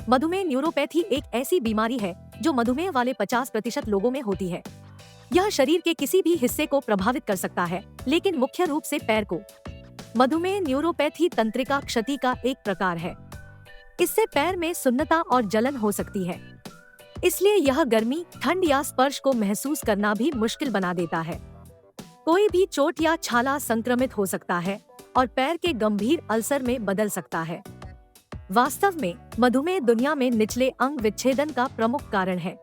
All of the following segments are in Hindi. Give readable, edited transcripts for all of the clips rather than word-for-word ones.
मधुमेह न्यूरोपैथी एक ऐसी बीमारी है जो मधुमेह वाले 50% लोगों में होती है। यह शरीर के किसी भी हिस्से को प्रभावित कर सकता है, लेकिन मुख्य रूप से पैर को। मधुमेह न्यूरोपैथी तंत्रिका क्षति का एक प्रकार है। इससे पैर में सुन्नता और जलन हो सकती है। इसलिए यह गर्मी, ठंड या स्पर्श को महसूस करना भी मुश्किल बना देता है। कोई भी चोट या छाला संक्रमित हो सकता है और पैर के गंभीर अल्सर में बदल सकता है। वास्तव में मधुमेह दुनिया में निचले अंग विच्छेदन का प्रमुख कारण है।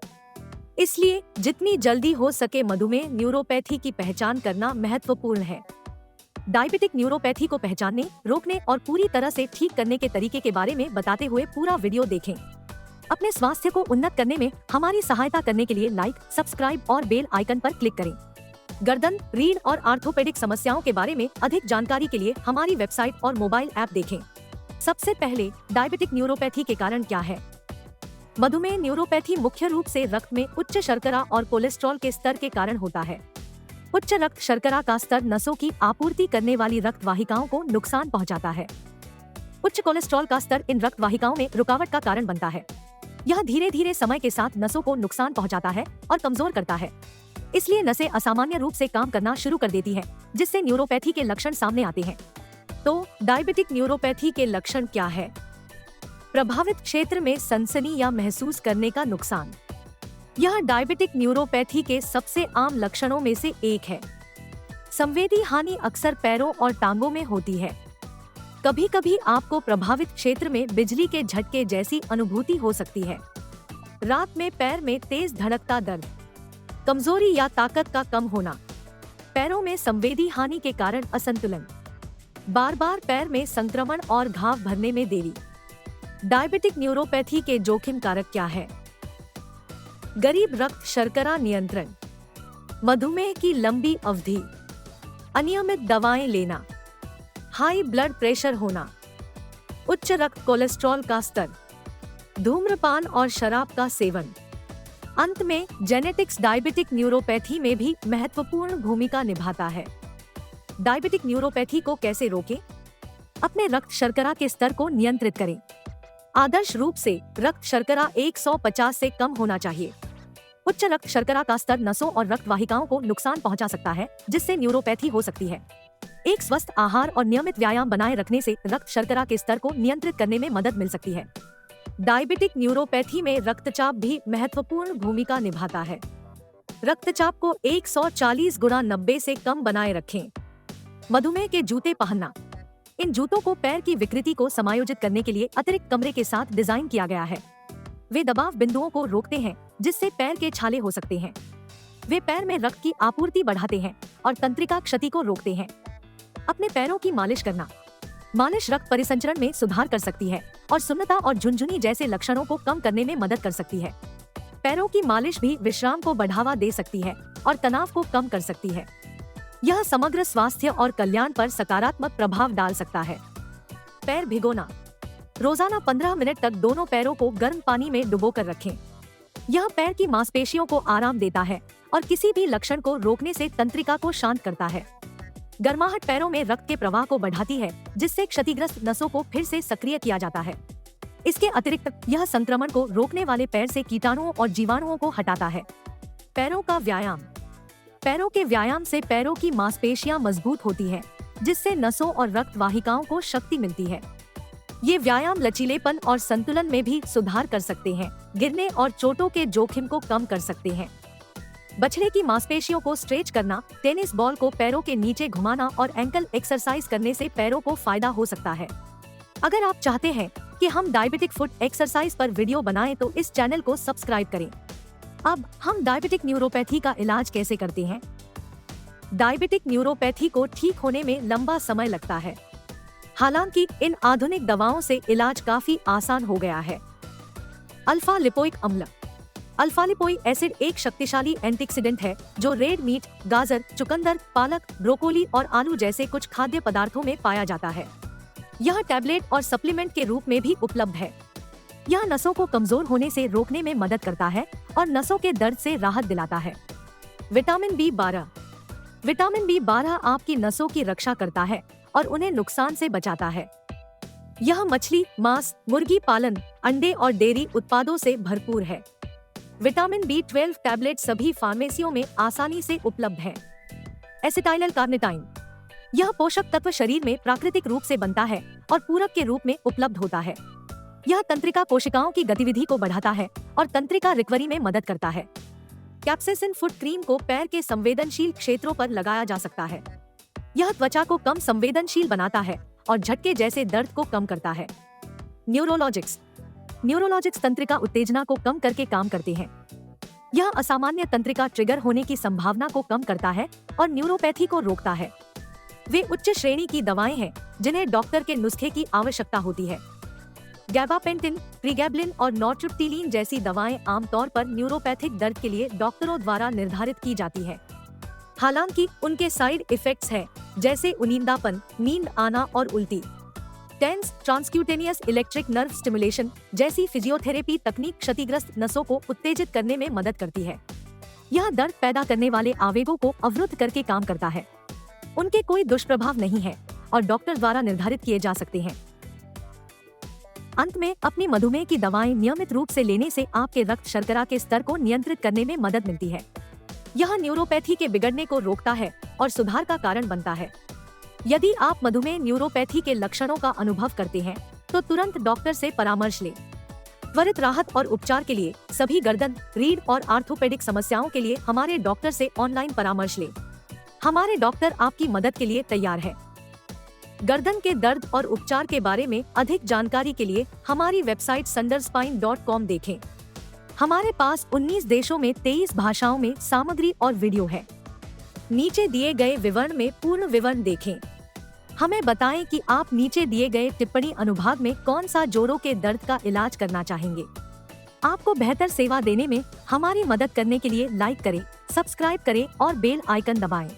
इसलिए जितनी जल्दी हो सके मधुमेह न्यूरोपैथी की पहचान करना महत्वपूर्ण है। डायबिटिक न्यूरोपैथी को पहचानने, रोकने और पूरी तरह से ठीक करने के तरीके के बारे में बताते हुए पूरा वीडियो देखें। अपने स्वास्थ्य को उन्नत करने में हमारी सहायता करने के लिए लाइक, सब्सक्राइब और बेल आइकन पर क्लिक करें। गर्दन, रीढ़ और आर्थोपेडिक समस्याओं के बारे में अधिक जानकारी के लिए हमारी वेबसाइट और मोबाइल ऐप देखें। सबसे पहले डायबिटिक न्यूरोपैथी के कारण क्या है? मधुमेह न्यूरोपैथी मुख्य रूप से रक्त में उच्च शर्करा और कोलेस्ट्रॉल के स्तर के कारण होता है। उच्च रक्त शर्करा का स्तर नसों की आपूर्ति करने वाली रक्त वाहिकाओं को नुकसान पहुंचाता है। उच्च कोलेस्ट्रॉल का स्तर इन रक्त वाहिकाओं में रुकावट का कारण बनता है। यह धीरे धीरे समय के साथ नसों को नुकसान पहुंचाता है और कमजोर करता है। इसलिए नसें असामान्य रूप से काम करना शुरू कर देती हैं, जिससे न्यूरोपैथी के लक्षण सामने आते हैं। तो डायबिटिक न्यूरोपैथी के लक्षण क्या है? प्रभावित क्षेत्र में सनसनी या महसूस करने का नुकसान। यह डायबिटिक न्यूरोपैथी के सबसे आम लक्षणों में से एक है। संवेदी हानि अक्सर पैरों और टांगों में होती है। कभी कभी आपको प्रभावित क्षेत्र में बिजली के झटके जैसी अनुभूति हो सकती है। रात में पैर में तेज धड़कता दर्द, कमजोरी या ताकत का कम होना, पैरों में संवेदी हानि के कारण असंतुलन, बार बार पैर में संक्रमण और घाव भरने में देरी। डायबिटिक न्यूरोपैथी के जोखिम कारक क्या है? गरीब रक्त शर्करा नियंत्रण, मधुमेह की लंबी अवधि, अनियमित दवाएं लेना, हाई ब्लड प्रेशर होना, उच्च रक्त कोलेस्ट्रॉल का स्तर, धूम्रपान और शराब का सेवन। अंत में जेनेटिक्स डायबिटिक न्यूरोपैथी में भी महत्वपूर्ण भूमिका निभाता है। डायबिटिक न्यूरोपैथी को कैसे रोकें? अपने रक्त शर्करा के स्तर को नियंत्रित करें। आदर्श रूप से रक्त शर्करा 150 से कम होना चाहिए। उच्च रक्त शर्करा का स्तर नसों और रक्त वाहिकाओं को नुकसान पहुंचा सकता है, जिससे न्यूरोपैथी हो सकती है। एक स्वस्थ आहार और नियमित व्यायाम बनाए रखने से रक्त शर्करा के स्तर को नियंत्रित करने में मदद मिल सकती है। डायबिटिक न्यूरोपैथी में रक्तचाप भी महत्वपूर्ण भूमिका निभाता है। रक्तचाप को 140/90 से कम बनाए रखें। मधुमेह के जूते पहनना। इन जूतों को पैर की विकृति को समायोजित करने के लिए अतिरिक्त कमरे के साथ डिजाइन किया गया है। वे दबाव बिंदुओं को रोकते हैं, जिससे पैर के छाले हो सकते हैं। वे पैर में रक्त की आपूर्ति बढ़ाते हैं और तंत्रिका क्षति को रोकते हैं। अपने पैरों की मालिश करना। मालिश रक्त परिसंचरण में सुधार कर सकती है और सुन्नता और झुनझुनी जैसे लक्षणों को कम करने में मदद कर सकती है। पैरों की मालिश भी विश्राम को बढ़ावा दे सकती है और तनाव को कम कर सकती है। यह समग्र स्वास्थ्य और कल्याण पर सकारात्मक प्रभाव डाल सकता है। पैर भिगोना। रोजाना 15 मिनट तक दोनों पैरों को गर्म पानी में डुबोकर रखें। यह पैर की मांसपेशियों को आराम देता है और किसी भी लक्षण को रोकने से तंत्रिका को शांत करता है। गर्माहट पैरों में रक्त के प्रवाह को बढ़ाती है, जिससे क्षतिग्रस्त नसों को फिर से सक्रिय किया जाता है। इसके अतिरिक्त यह संक्रमण को रोकने वाले पैर से कीटाणुओं और जीवाणुओं को हटाता है। पैरों का व्यायाम। पैरों के व्यायाम से पैरों की मांसपेशियां मजबूत होती हैं, जिससे नसों और रक्त वाहिकाओं को शक्ति मिलती है। ये व्यायाम लचीलेपन और संतुलन में भी सुधार कर सकते हैं, गिरने और चोटों के जोखिम को कम कर सकते हैं। बछड़े की मांसपेशियों को स्ट्रेच करना, टेनिस बॉल को पैरों के नीचे घुमाना और एंकल एक्सरसाइज करने से पैरों को फायदा हो सकता है। अगर आप चाहते हैं कि हम डायबिटिक फुट एक्सरसाइज पर वीडियो बनाएं तो इस चैनल को सब्सक्राइब करें। अब हम डायबिटिक न्यूरोपैथी का इलाज कैसे करते हैं? डायबिटिक न्यूरोपैथी को ठीक होने में लंबा समय लगता है। हालांकि इन आधुनिक दवाओं से इलाज काफी आसान हो गया है। अल्फा लिपोइक अम्ल। अल्फा लिपोइक एसिड एक शक्तिशाली एंटीऑक्सीडेंट है जो रेड मीट, गाजर, चुकंदर, पालक, ब्रोकोली और आलू जैसे कुछ खाद्य पदार्थों में पाया जाता है। यह टैबलेट और सप्लीमेंट के रूप में भी उपलब्ध है। यह नसों को कमजोर होने से रोकने में मदद करता है और नसों के दर्द से राहत दिलाता है। Vitamin B12। विटामिन B12 आपकी नसों की रक्षा करता है और उन्हें नुकसान से बचाता है। यह मछली, मांस, मुर्गी पालन, अंडे और डेयरी उत्पादों से भरपूर है। विटामिन B12 टैबलेट सभी फार्मेसियों में आसानी से उपलब्ध है। एसिटाइल कार्निटाइन, यह पोषक तत्व शरीर में प्राकृतिक रूप से बनता है और पूरक के रूप में उपलब्ध होता है। यह तंत्रिका कोशिकाओं की गतिविधि को बढ़ाता है और तंत्रिका रिकवरी में मदद करता है। कैप्सेसिन फुट क्रीम को पैर के संवेदनशील क्षेत्रों पर लगाया जा सकता है। यह त्वचा को कम संवेदनशील बनाता है और झटके जैसे दर्द को कम करता है। न्यूरोलॉजिक्स तंत्रिका उत्तेजना को कम करके काम करते हैं। यह असामान्य तंत्रिका ट्रिगर होने की संभावना को कम करता है और न्यूरोपैथी को रोकता है। वे उच्च श्रेणी की दवाएं हैं जिन्हें डॉक्टर के नुस्खे की आवश्यकता होती है। गैबापेंटिन, प्रीगैबलिन और नॉर्ट्रिप्टिलीन जैसी दवाएं आमतौर पर न्यूरोपैथिक दर्द के लिए डॉक्टरों द्वारा निर्धारित की जाती है। हालांकि उनके साइड इफेक्ट्स हैं, जैसे उनींदापन, नींद आना और उल्टी। TENS transcutaneous electric nerve stimulation जैसी फिजियोथेरेपी तकनीक क्षतिग्रस्त नसों को उत्तेजित करने में मदद करती है। यह दर्द पैदा करने वाले आवेगों को अवरुद्ध करके काम करता है। उनके कोई दुष्प्रभाव नहीं है और डॉक्टर द्वारा निर्धारित किए जा सकते हैं। अंत में, अपनी मधुमेह की दवाएं नियमित रूप से लेने से आपके रक्त शर्करा के स्तर को नियंत्रित करने में मदद मिलती है। यह न्यूरोपैथी के बिगड़ने को रोकता है और सुधार का कारण बनता है। यदि आप मधुमेह न्यूरोपैथी के लक्षणों का अनुभव करते हैं, तो तुरंत डॉक्टर से परामर्श लें। त्वरित राहत और उपचार के लिए सभी गर्दन, रीढ़ और आर्थोपेडिक समस्याओं के लिए हमारे डॉक्टर से ऑनलाइन परामर्श लें। हमारे डॉक्टर आपकी मदद के लिए तैयार है। गर्दन के दर्द और उपचार के बारे में अधिक जानकारी के लिए हमारी वेबसाइट sunderspine.com देखें। हमारे पास 19 देशों में 23 भाषाओं में सामग्री और वीडियो है। नीचे दिए गए विवरण में पूर्ण विवरण देखें। हमें बताएं कि आप नीचे दिए गए टिप्पणी अनुभाग में कौन सा जोड़ों के दर्द का इलाज करना चाहेंगे। आपको बेहतर सेवा देने में हमारी मदद करने के लिए लाइक करें, सब्सक्राइब करें और बेल आइकन दबाएं।